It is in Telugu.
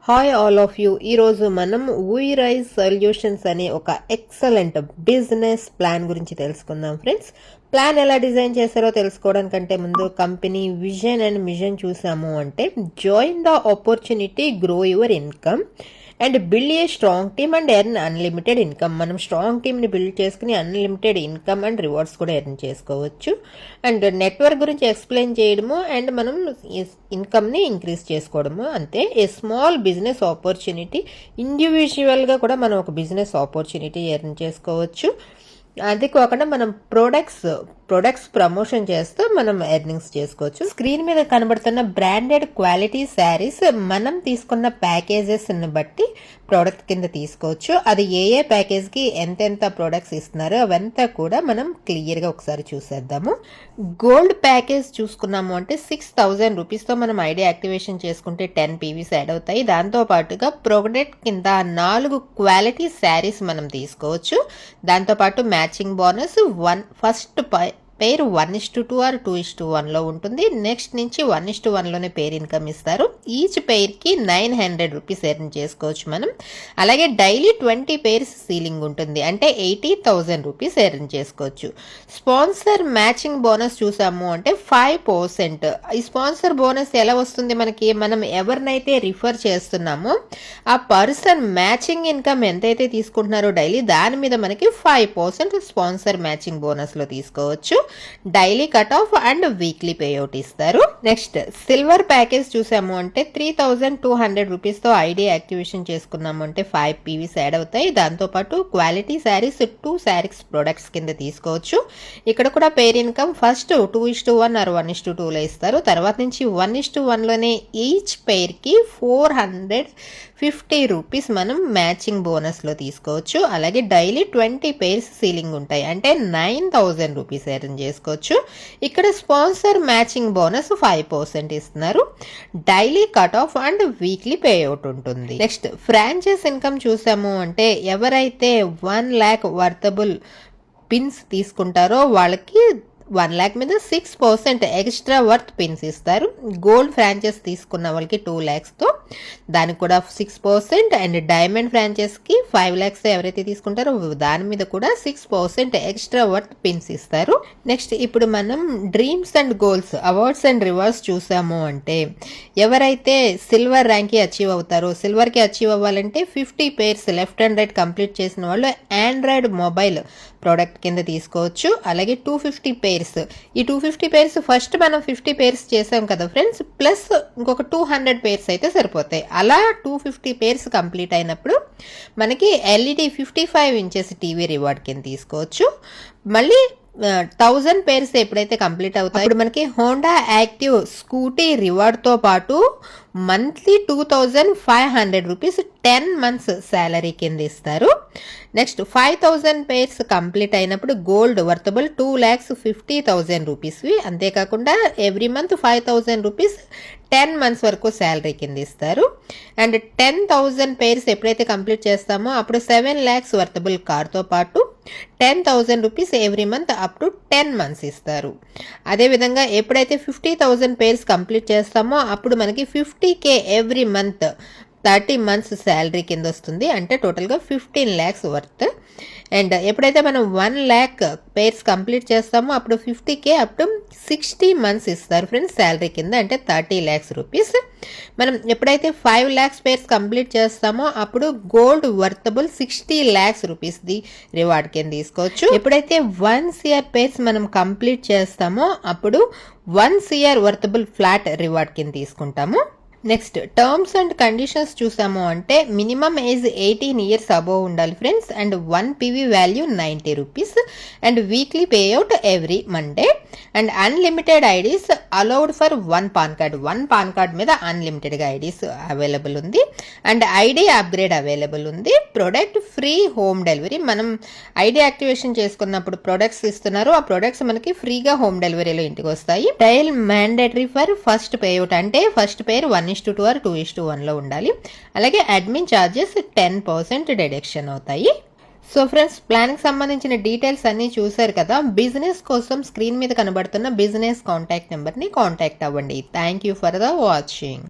Hi all of you. ఈరోజు మనం వీ రైజ్ సొల్యూషన్స్ అనే ఒక ఎక్సలెంట్ బిజినెస్ ప్లాన్ గురించి తెలుసుకుందాం ఫ్రెండ్స్. ప్లాన్ ఎలా డిజైన్ చేశారో తెలుసుకోవడానికంటే ముందు కంపెనీ విజన్ అండ్ మిషన్ చూసాము అంటే join the opportunity, grow your income and build a strong team and earn unlimited income. మనం స్ట్రాంగ్ టీమ్ని బిల్డ్ చేసుకుని అన్లిమిటెడ్ ఇన్కమ్ అండ్ రివార్డ్స్ కూడా ఎర్న్ చేసుకోవచ్చు. అండ్ నెట్వర్క్ గురించి ఎక్స్ప్లెయిన్ చేయడము అండ్ మనం ఇన్కమ్ని ఇంక్రీజ్ చేసుకోవడము అంతే. ఏ స్మాల్ బిజినెస్ ఆపర్చునిటీ, ఇండివిజువల్గా కూడా మనం ఒక బిజినెస్ ఆపర్చునిటీ ఎర్న్ చేసుకోవచ్చు. అది కాకుండా మనం ప్రొడక్ట్స్ ప్రమోషన్ చేస్తూ మనం ఎర్నింగ్స్ చేసుకోవచ్చు. స్క్రీన్ మీద కనబడుతున్న బ్రాండెడ్ క్వాలిటీ శారీస్ మనం తీసుకున్న ప్యాకేజెస్ బట్టి ప్రోడక్ట్ కింద తీసుకోవచ్చు. అది ఏ ప్యాకేజ్కి ఎంతెంత ప్రొడక్ట్స్ ఇస్తున్నారో అవంతా కూడా మనం క్లియర్గా ఒకసారి చూసేద్దాము. గోల్డ్ ప్యాకేజ్ చూసుకున్నాము అంటే 6,000 రూపీస్తో మనం ఐడి యాక్టివేషన్ చేసుకుంటే 10 పీవీస్ యాడ్ అవుతాయి. దాంతో పాటుగా ప్రోడక్ట్ కింద 4 క్వాలిటీ శారీస్ మనం తీసుకోవచ్చు. దాంతోపాటు matching bonus first pair 1:2 or 2:1లో ఉంటుంది. నెక్స్ట్ నుంచి 1:1లోనే పేర్ ఇన్కమ్ ఇస్తారు. ఈచ్ పేర్కి 900 రూపీస్ ఎర్న్ చేసుకోవచ్చు మనం. అలాగే డైలీ 20 పేర్స్ సీలింగ్ ఉంటుంది, అంటే 80,000 రూపీస్ ఎర్న్ చేసుకోవచ్చు. స్పాన్సర్ మ్యాచింగ్ బోనస్ చూసాము అంటే 5%. ఈ స్పాన్సర్ బోనస్ ఎలా వస్తుంది మనకి? మనం ఎవరినైతే రిఫర్ చేస్తున్నామో ఆ పర్సన్ మ్యాచింగ్ ఇన్కమ్ ఎంతైతే తీసుకుంటున్నారో డైలీ, దాని మీద మనకి 5% స్పాన్సర్ మ్యాచింగ్ బోనస్లో తీసుకోవచ్చు. Daily cut off and weekly payout ఇస్తారు. నెక్స్ట్ సిల్వర్ ప్యాకేజ్ చూసాము అంటే 3,200 రూపీస్తో ఐడి యాక్టివేషన్ చేసుకున్నాము అంటే 5 పీవీస్ యాడ్ అవుతాయి. దాంతోపాటు క్వాలిటీ శారీస్ 2 శారీస్ ప్రొడక్ట్స్ కింద తీసుకోవచ్చు. ఇక్కడ కూడా పేర్ ఇన్కమ్ ఫస్ట్ 2:1 ఆర్ 1:2లో ఇస్తారు. తర్వాత నుంచి 1:1లోనే ఈచ్ పేర్కి 450 రూపీస్ మనం మ్యాచింగ్ బోనస్లో తీసుకోవచ్చు. అలాగే డైలీ 20 పేర్స్ సీలింగ్ ఉంటాయి, అంటే 9,000 రూపీస్ ఎర్న్ చేసుకోవచ్చు. ఇక్కడ స్పాన్సర్ మ్యాచింగ్ బోనస్ 5% ఇస్తున్నారు. Daily cut off and weekly payout ఉంటుంది. నెక్స్ట్ ఫ్రాంచైజ్ ఇన్కమ్ చూసాము అంటే ఎవరైతే 1 lakh వర్తబుల్ పిన్స్ తీసుకుంటారో వాళ్ళకి 1 lakh మీద 6% ఎక్స్ట్రా వర్త్ పిన్స్ ఇస్తారు. గోల్డ్ ఫ్రాంచైజ్ తీసుకున్న వాళ్ళకి 2 lakhsతో దానికి కూడా 6%, అండ్ డైమండ్ ఫ్రాంచైజ్కి 5 lakhs ఎవరైతే తీసుకుంటారో దాని మీద కూడా 6% ఎక్స్ట్రా వర్త్ పిన్స్ ఇస్తారు. నెక్స్ట్ ఇప్పుడు మనం dreams and goals, awards and rewards చూసాము అంటే ఎవరైతే సిల్వర్ ర్యాంక్కి అచీవ్ అవుతారో, సిల్వర్కి అచీవ్ అవ్వాలంటే 50 pairs left and right complete చేసిన వాళ్ళు ఆండ్రాయిడ్ మొబైల్ ప్రోడక్ట్ కింద తీసుకోవచ్చు. అలాగే 250 పేర్స్, ఈ 250 పేర్స్ ఫస్ట్ మనం 50 పేర్స్ చేసాం కదా ఫ్రెండ్స్, ప్లస్ ఇంకొక 200 పేర్స్ అయితే సరిపోతాయి. అలా 250 పేర్స్ కంప్లీట్ అయినప్పుడు మనకి ఎల్ఈడి 55 ఇంచెస్ టీవీ రివార్డ్ కింద తీసుకోవచ్చు. మళ్ళీ 1000 పేర్స్ ఎప్పుడైతే కంప్లీట్ అవుతాయి అప్పుడు మనకి హోండా యాక్టివ్ స్కూటీ రివార్డ్తో పాటు మంత్లీ 2,500 రూపీస్ 10 months శాలరీ కింద ఇస్తారు. నెక్స్ట్ 5,000 పేర్స్ కంప్లీట్ అయినప్పుడు గోల్డ్ వర్తబుల్ 2,50,000 రూపీస్వి. అంతేకాకుండా ఎవ్రీ మంత్ 5,000 రూపీస్ 10 months వరకు శాలరీ కింద ఇస్తారు. అండ్ 10,000 పేర్స్ ఎప్పుడైతే కంప్లీట్ చేస్తామో అప్పుడు 7 lakhs వర్తబుల్ కార్తో పాటు 10,000 rupees every month up to 10 months ఇస్తారు. అదేవిధంగా ఎప్పుడైతే 50,000 పేర్స్ కంప్లీట్ చేస్తామో అప్పుడు మనకి 50K every month 30 months salary కింద వస్తుంది, అంటే టోటల్గా 15 lakhs వర్త్. అండ్ ఎప్పుడైతే మనం 1 lakh పేర్స్ కంప్లీట్ చేస్తామో అప్పుడు 50K అప్ టు 60 months ఇస్తారు ఫ్రెండ్స్ శాలరీ కింద, అంటే 30 lakhs రూపీస్. మనం ఎప్పుడైతే 5 lakhs పేర్స్ కంప్లీట్ చేస్తామో అప్పుడు గోల్డ్ వర్తబుల్ 60 lakhs రూపీస్ది రివార్డ్ కింద తీసుకోవచ్చు. ఎప్పుడైతే 1 CR పేర్స్ మనం కంప్లీట్ చేస్తామో అప్పుడు 1 CR వర్తబుల్ ఫ్లాట్ రివార్డ్ కింద తీసుకుంటాము. నెక్స్ట్ టర్మ్స్ అండ్ కండిషన్స్ చూసాము అంటే మినిమం ఏజ్ 18 years అబోవ్ ఉండాలి friends, and 1 PV value 90 rupees, and weekly payout every Monday, and unlimited IDs allowed for 1 pan card. 1 pan card మీద అన్లిమిటెడ్గా ఐడీస్ అవైలబుల్ ఉంది, అండ్ ఐడి అప్గ్రేడ్ అవైలబుల్ ఉంది. Product free home delivery. మనం ఐడి యాక్టివేషన్ చేసుకున్నప్పుడు ప్రొడక్ట్స్ ఇస్తున్నారు, ఆ ప్రొడక్ట్స్ మనకి ఫ్రీగా హోమ్ డెలివరీలో ఇంటికి వస్తాయి. Dial mandatory for first payout, అంటే ఫస్ట్ పేర్ 1:2 ఆర్ 2:1లో ఉండాలి. అలాగే అడ్మిన్ ఛార్జెస్ 10% డిడక్షన్ అవుతాయి. సో ఫ్రెండ్స్, ప్లాన్కి సంబంధించిన డీటెయిల్స్ అన్నీ చూసారు కదా. బిజినెస్ కోసం స్క్రీన్ మీద కనబడుతున్న బిజినెస్ కాంటాక్ట్ నెంబర్ని కాంటాక్ట్ అవ్వండి. Thank you for the watching.